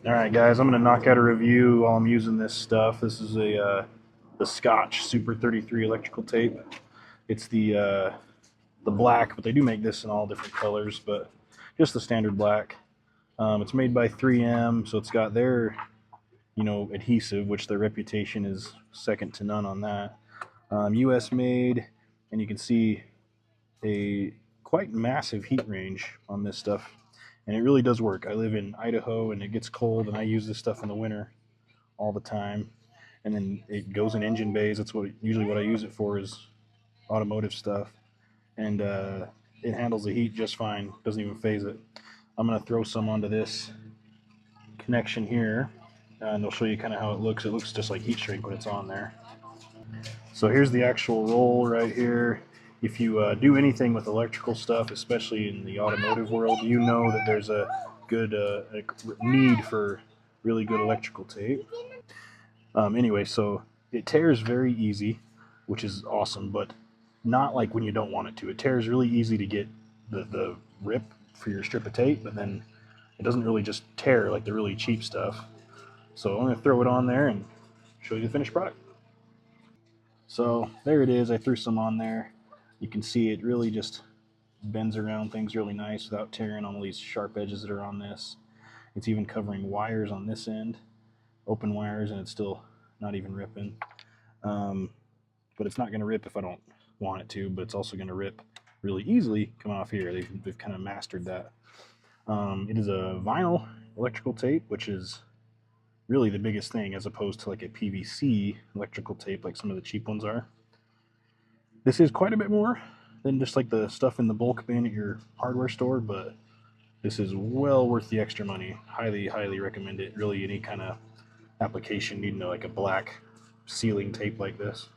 Alright guys, I'm going to knock out a review while I'm using this stuff. This is the Scotch Super 33 electrical tape. It's the black, but they do make this in all different colors, but just the standard black. It's made by 3M, so it's got their, adhesive, which their reputation is second to none on that. US made, and you can see a quite massive heat range on this stuff, and it really does work. I live in Idaho, and it gets cold, and I use this stuff in the winter all the time. And then it goes in engine bays. That's usually what I use it for, is automotive stuff, and it handles the heat just fine. Doesn't even phase it. I'm gonna throw some onto this connection here, and they'll show you kind of how it looks. It looks just like heat shrink when it's on there. So here's the actual roll right here. If you do anything with electrical stuff, especially in the automotive world, you know that there's a good need for really good electrical tape. Anyway, so it tears very easy, which is awesome, but not like when you don't want it to. It tears really easy to get the rip for your strip of tape, but then it doesn't really just tear like the really cheap stuff. So I'm going to throw it on there and show you the finished product. So there it is. I threw some on there. You can see it really just bends around things really nice without tearing on all these sharp edges that are on this. It's even covering wires on this end, open wires, and it's still not even ripping. But it's not going to rip if I don't want it to, but it's also going to rip really easily coming off here. They've kind of mastered that. It is a vinyl electrical tape, which is really the biggest thing, as opposed to like a PVC electrical tape like some of the cheap ones are. This is quite a bit more than just like the stuff in the bulk bin at your hardware store, but this is well worth the extra money. Highly, highly recommend it. Really, any kind of application needing like a black sealing tape like this.